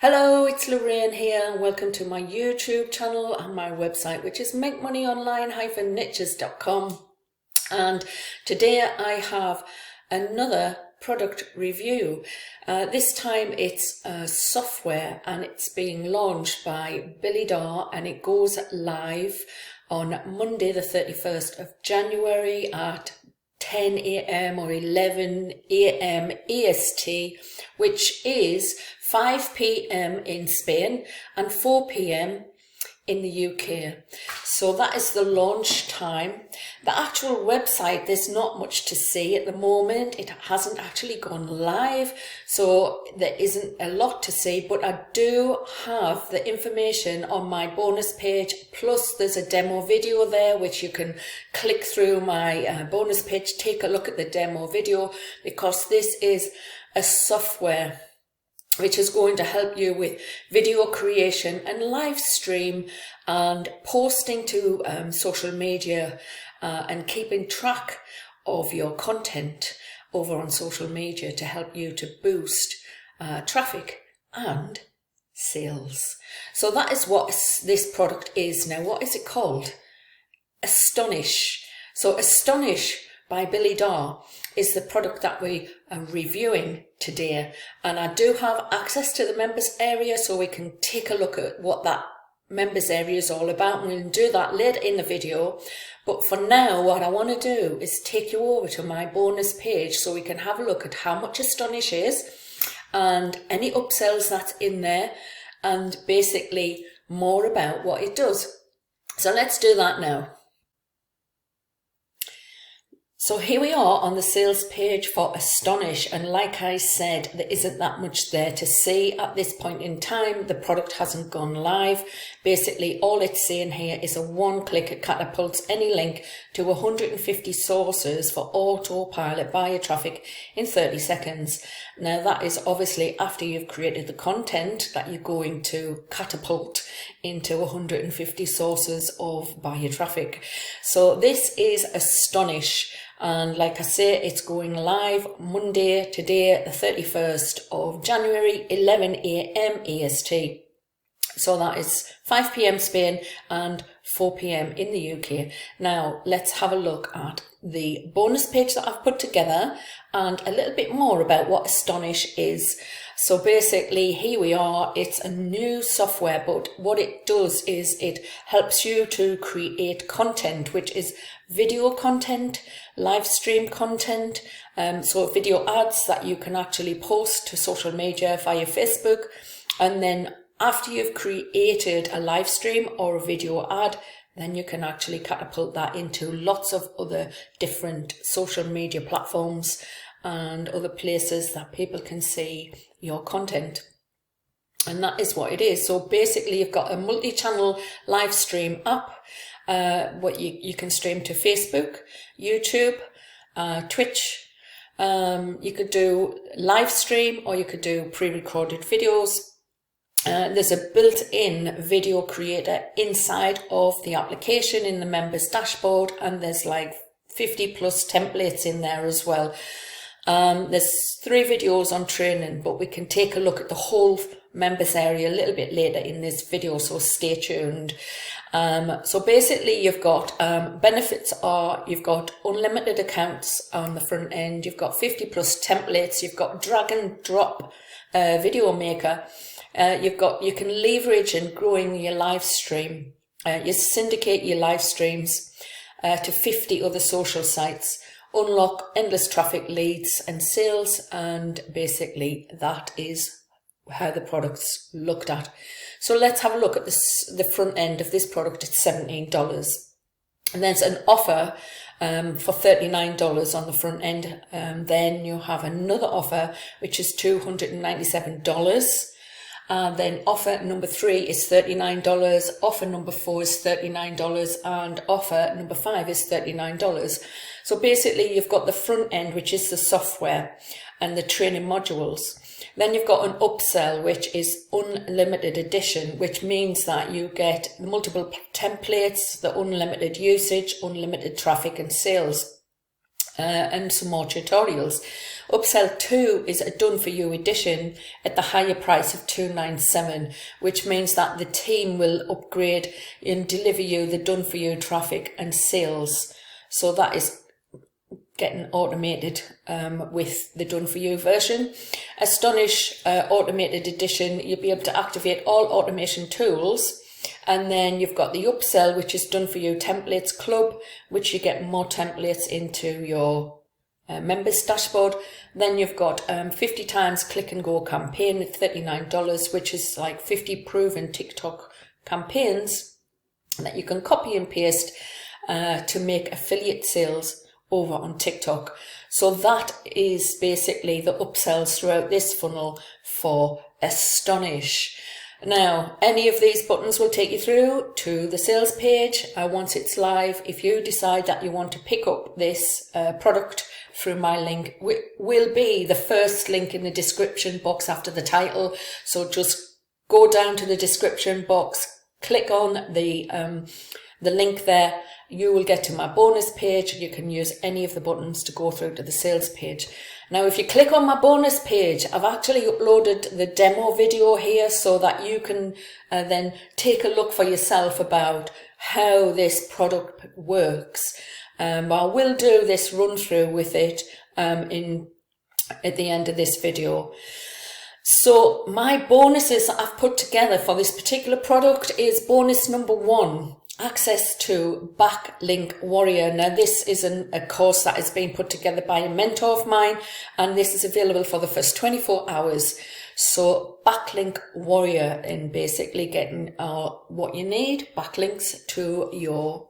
Hello, it's Lorraine here and welcome to my YouTube channel and my website, which is makemoneyonline-niches.com. And today I have another product review. This time it's software and it's being launched by Billy Darr and it goes live on Monday the 31st of January at 10 a.m. or 11 a.m. EST, which is 5 p.m. in Spain and 4 p.m. in the UK. So that is the launch time. The actual website, there's not much to see at the moment. It hasn't actually gone live, so there isn't a lot to see, but I do have the information on my bonus page, plus there's a demo video there which you can click through my bonus page, take a look at the demo video, because this is a software which is going to help you with video creation and live stream and posting to social media and keeping track of your content over on social media to help you to boost traffic and sales. So that is what this product is. Now, what is it called? Astonish. So Astonish by Billy Darr is the product that we are reviewing today, and I do have access to the members area, so we can take a look at what that members area is all about, and we'll do that later in the video. But for now, what I want to do is take you over to my bonus page so we can have a look at how much Astonish is and any upsells that's in there, and basically more about what it does. So let's do that now. So here we are on the sales page for Astonish, and like I said, there isn't that much there to see at this point in time. The product hasn't gone live. Basically, all it's saying here is a one-click. It catapults any link to 150 sources for autopilot buyer traffic in 30 seconds. Now, that is obviously after you've created the content that you're going to catapult into 150 sources of buyer traffic. So this is Astonish. And like I say, it's going live Monday, today, the 31st of January, 11 a.m. EST. So that is 5 p.m. Spain and 4 p.m. in the UK. Now, let's have a look at the bonus page that I've put together and a little bit more about what Astonish is. So basically, here we are. It's a new software, but what it does is it helps you to create content, which is video content, live stream content, so video ads that you can actually post to social media via Facebook. And then after you've created a live stream or a video ad, then you can actually catapult that into lots of other different social media platforms and other places that people can see your content. And that is what it is. So basically, you've got a multi-channel live stream app. What you can stream to Facebook, YouTube, Twitch. You could do live stream or you could do pre-recorded videos. There's a built-in video creator inside of the application in the members dashboard, and there's like 50 plus templates in there as well. There's 3 videos on training, but we can take a look at the whole members area a little bit later in this video, so stay tuned. So basically, you've got benefits are you've got unlimited accounts on the front end, you've got 50 plus templates, you've got drag and drop video maker, you can leverage and growing your live stream, you syndicate your live streams to 50 other social sites, unlock endless traffic, leads and sales, and basically that is how the product's looked at. So let's have a look at the front end of this product. It's $17, and there's an offer for $39 on the front end. Then you have another offer which is $297. Then offer number 3 is $39, offer number 4 is $39, and offer number 5 is $39. So basically, you've got the front end, which is the software and the training modules. Then you've got an upsell, which is unlimited edition, which means that you get multiple templates, the unlimited usage, unlimited traffic and sales. and some more tutorials. Upsell 2 is a done for you edition at the higher price of $297, which means that the team will upgrade and deliver you the done for you traffic and sales. So that is getting automated with the done for you version. Astonish automated edition, you'll be able to activate all automation tools. And then you've got the upsell, which is done for you templates club, which you get more templates into your members dashboard. Then you've got 50 times click and go campaign at $39, which is like 50 proven TikTok campaigns that you can copy and paste to make affiliate sales over on TikTok. So that is basically the upsells throughout this funnel for Astonish. Now, any of these buttons will take you through to the sales page once it's live. If you decide that you want to pick up this product through my link, will be the first link in the description box after the title. So just go down to the description box, click on the link there. You will get to my bonus page, and you can use any of the buttons to go through to the sales page. Now, if you click on my bonus page, I've actually uploaded the demo video here so that you can then take a look for yourself about how this product works. I will do this run through with it at the end of this video. So my bonuses that I've put together for this particular product is bonus number 1. Access to Backlink Warrior. Now, this is a course that has been put together by a mentor of mine, and this is available for the first 24 hours. So Backlink Warrior, and basically getting what you need, backlinks to your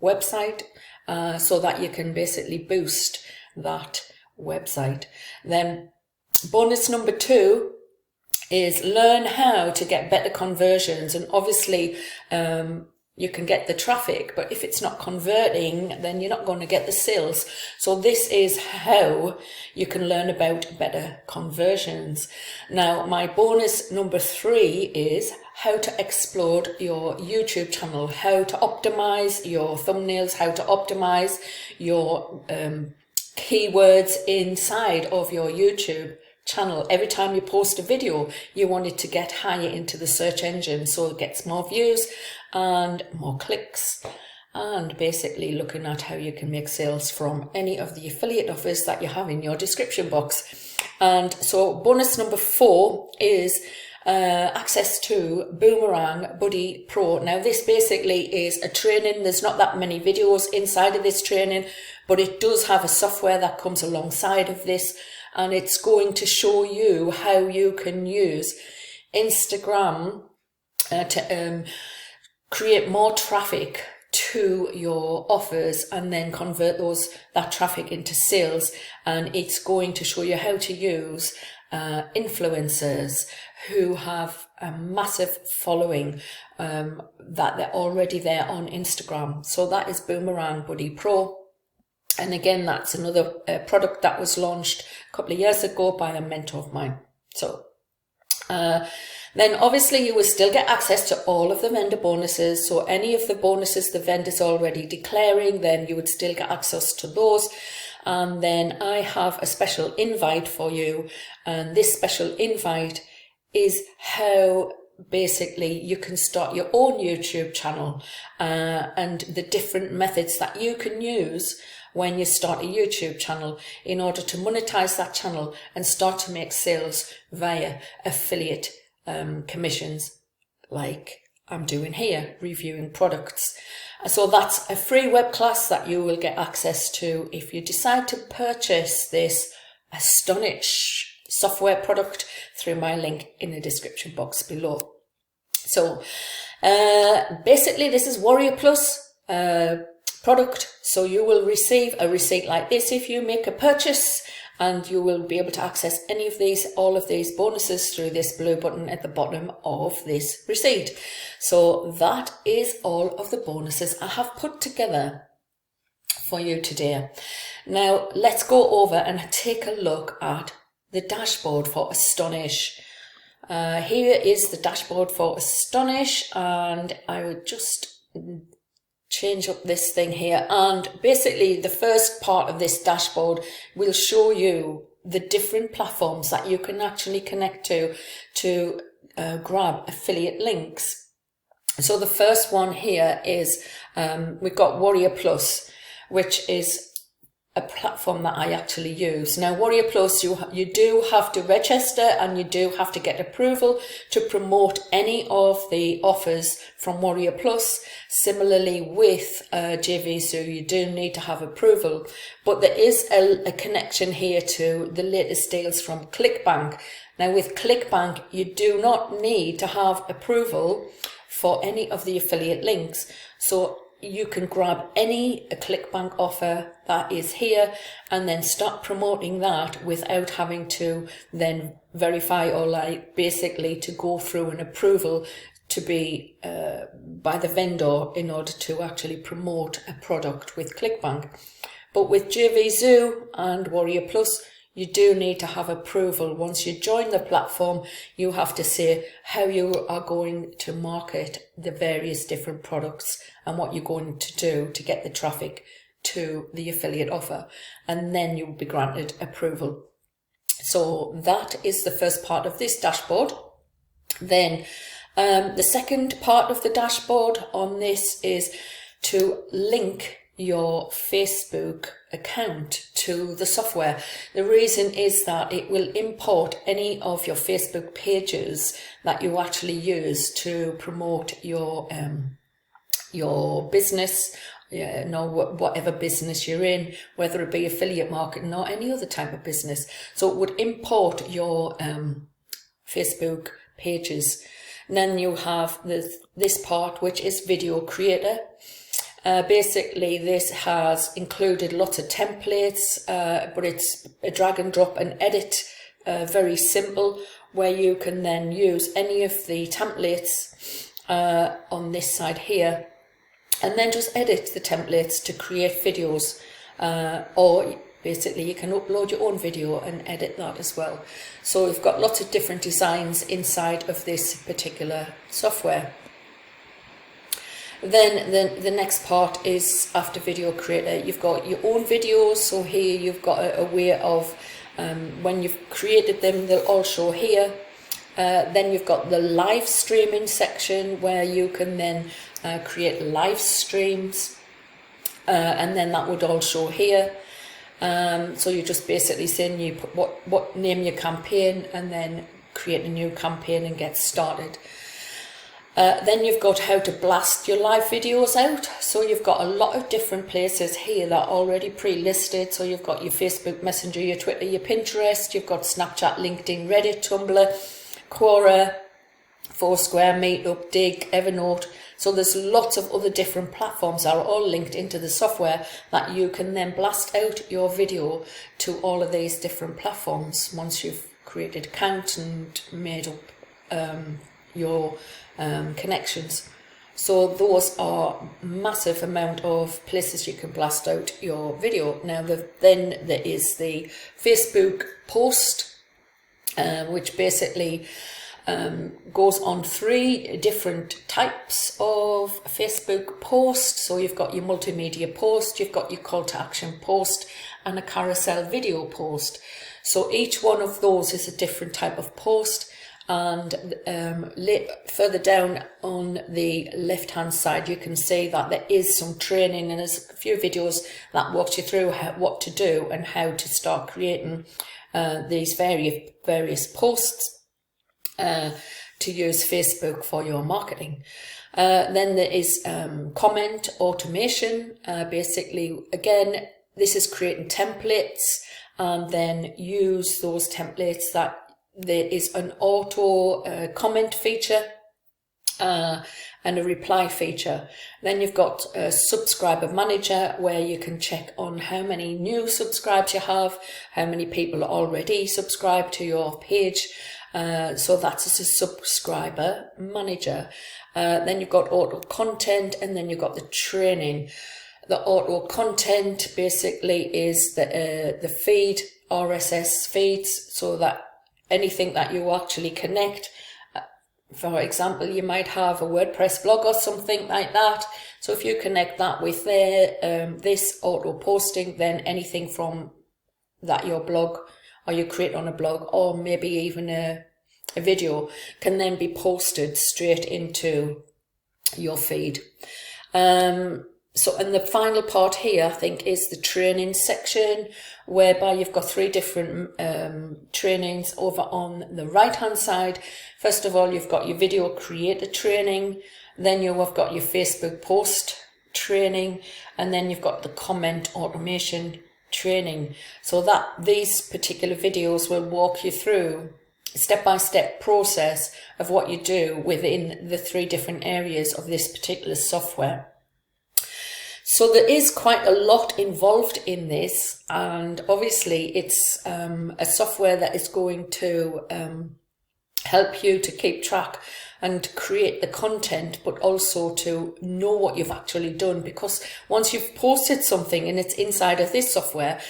website, so that you can basically boost that website. Then bonus number 2 is learn how to get better conversions. And obviously, you can get the traffic, but if it's not converting, then you're not going to get the sales. So this is how you can learn about better conversions. Now, my bonus number 3 is how to explode your YouTube channel, how to optimize your thumbnails, how to optimize your keywords inside of your YouTube channel. Every time you post a video, you want it to get higher into the search engine, so it gets more views and more clicks, and basically looking at how you can make sales from any of the affiliate offers that you have in your description box. And so bonus number 4 is access to Boomerang Buddy Pro. Now, this basically is a training. There's not that many videos inside of this training, but it does have a software that comes alongside of this, and it's going to show you how you can use Instagram to create more traffic to your offers and then convert that traffic into sales. And it's going to show you how to use influencers who have a massive following, that they're already there on Instagram. So that is Boomerang Buddy Pro. And again, that's another product that was launched a couple of years ago by a mentor of mine. So then obviously you will still get access to all of the vendor bonuses. So any of the bonuses the vendor's already declaring, then you would still get access to those. And then I have a special invite for you. And this special invite is how basically you can start your own YouTube channel, and the different methods that you can use when you start a YouTube channel in order to monetize that channel and start to make sales via affiliate commissions, like I'm doing here, reviewing products. So that's a free web class that you will get access to if you decide to purchase this Astonish software product through my link in the description box below. So basically this is Warrior Plus product. So you will receive a receipt like this if you make a purchase, and you will be able to access any of these, all of these bonuses through this blue button at the bottom of this receipt. So that is all of the bonuses I have put together for you today. Now let's go over and take a look at the dashboard for Astonish. Here is the dashboard for Astonish, and I would just change up this thing here, and basically the first part of this dashboard will show you the different platforms that you can actually connect to grab affiliate links. So the first one here is we've got Warrior Plus, which is a platform that I actually use. Now, Warrior Plus, you do have to register and you do have to get approval to promote any of the offers from Warrior Plus. Similarly with JVZoo, you do need to have approval, but there is a connection here to the latest deals from ClickBank. Now with ClickBank, you do not need to have approval for any of the affiliate links. So you can grab any ClickBank offer that is here and then start promoting that without having to then verify or basically to go through an approval to be by the vendor in order to actually promote a product with ClickBank. But with JVZoo and Warrior Plus, you do need to have approval. Once you join the platform, you have to say how you are going to market the various different products and what you're going to do to get the traffic to the affiliate offer. And then you'll be granted approval. So that is the first part of this dashboard. Then the second part of the dashboard on this is to link your Facebook account to the software. The reason is that it will import any of your Facebook pages that you actually use to promote your business, whatever business you're in, whether it be affiliate marketing or any other type of business. So it would import your Facebook pages. And then you have this part, which is video creator. Basically, this has included lots of templates, but it's a drag and drop and edit, very simple, where you can then use any of the templates on this side here, and then just edit the templates to create videos, or basically you can upload your own video and edit that as well. So we've got lots of different designs inside of this particular software. Then the next part is after video creator, you've got your own videos. So here you've got a way of when you've created them, they'll all show here. Then you've got the live streaming section where you can then create live streams, and then that would all show here. So you're just basically saying you put what name your campaign and then create a new campaign and get started. Then you've got how to blast your live videos out. So you've got a lot of different places here that are already pre-listed. So you've got your Facebook Messenger, your Twitter, your Pinterest, you've got Snapchat, LinkedIn, Reddit, Tumblr, Quora, Foursquare, Meetup, Dig, Evernote. So there's lots of other different platforms that are all linked into the software that you can then blast out your video to all of these different platforms once you've created account and made up your connections. So those are massive amount of places you can blast out your video. Now then there is the Facebook post, which basically goes on 3 different types of Facebook post. So you've got your multimedia post, you've got your call to action post, and a carousel video post. So each one of those is a different type of post. And further down on the left hand side you can see that there is some training, and there's a few videos that walk you through what to do and how to start creating these various posts to use Facebook for your marketing. Then there is comment automation. Basically, again, this is creating templates and then use those templates that there is an auto comment feature and a reply feature. Then you've got a subscriber manager where you can check on how many new subscribers you have, how many people are already subscribed to your page. So that's a subscriber manager. Then you've got auto content, and then you've got the training. The auto content basically is the feed, RSS feeds, so that anything that you actually connect For example, you might have a WordPress blog or something like that. So if you connect that with this auto posting, then anything from that your blog or you create on a blog, or maybe even a video, can then be posted straight into your feed. So, and the final part here, I think, is the training section, whereby you've got 3 different trainings over on the right hand side. First of all, you've got your video creator training, then you have got your Facebook post training, and then you've got the comment automation training. So that these particular videos will walk you through step-by-step process of what you do within the 3 different areas of this particular software. So there is quite a lot involved in this, and obviously it's a software that is going to help you to keep track and create the content, but also to know what you've actually done, because once you've posted something and it's inside of this software,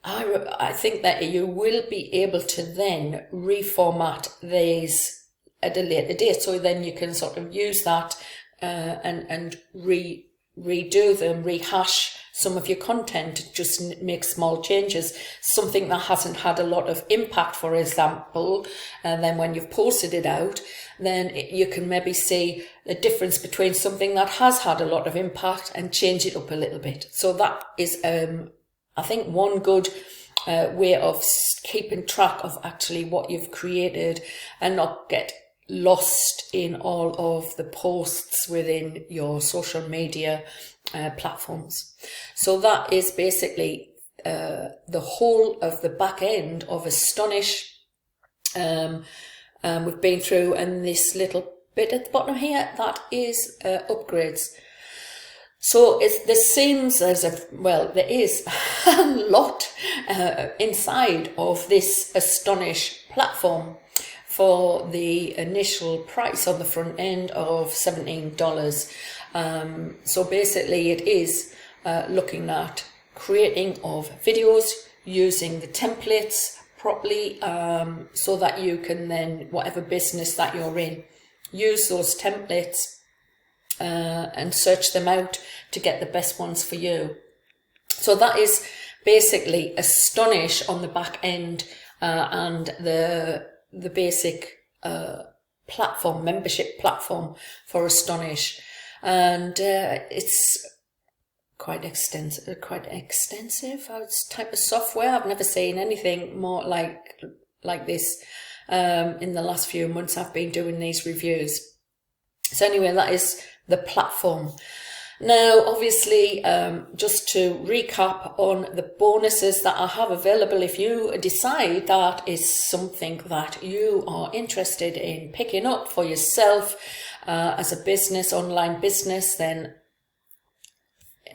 I think that you will be able to then reformat these at a later date. So then you can sort of use that and redo them, rehash some of your content, just make small changes, something that hasn't had a lot of impact, for example, and then when you've posted it out, then you can maybe see the difference between something that has had a lot of impact and change it up a little bit. So that is, I think, one good way of keeping track of actually what you've created and not get lost in all of the posts within your social media platforms. So that is basically the whole of the back end of Astonish. We've been through, and this little bit at the bottom here, that is upgrades. So there seems there is a lot inside of this Astonish platform for the initial price on the front end of $17. So basically it is looking at creating of videos using the templates properly, so that you can then, whatever business that you're in, use those templates and search them out to get the best ones for you. So that is basically Astonish on the back end, and the basic platform, membership platform for Astonish, and it's quite extensive type of software. I've never seen anything more like this in the last few months I've been doing these reviews. So anyway, that is the platform. Now, obviously, just to recap on the bonuses that I have available, if you decide that is something that you are interested in picking up for yourself as a business, online business, then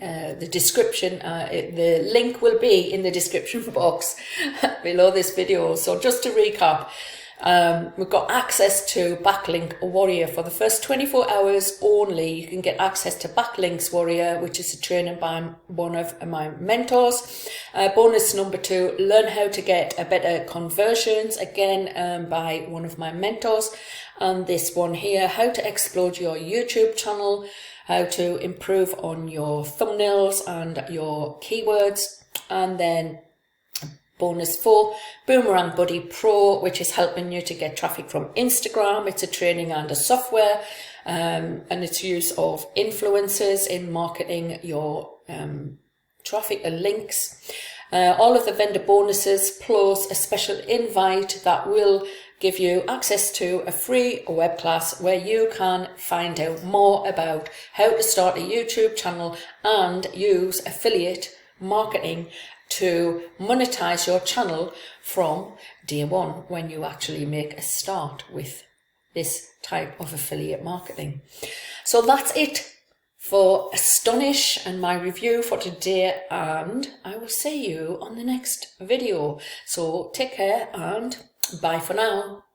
the description, the link will be in the description box below this video. So just to recap, we've got access to Backlink Warrior for the first 24 hours only. You can get access to Backlink Warrior, which is a training by one of my mentors. Bonus number 2, learn how to get a better conversions, again by one of my mentors. And this one here, how to explode your YouTube channel, how to improve on your thumbnails and your keywords. And then bonus 4, Boomerang Buddy Pro, which is helping you to get traffic from Instagram. It's a training and a software, and its use of influencers in marketing your traffic and links. All of the vendor bonuses plus a special invite that will give you access to a free web class where you can find out more about how to start a YouTube channel and use affiliate marketing to monetize your channel from day one when you actually make a start with this type of affiliate marketing. So that's it for Astonish and my review for today, and I will see you on the next video. So take care and bye for now.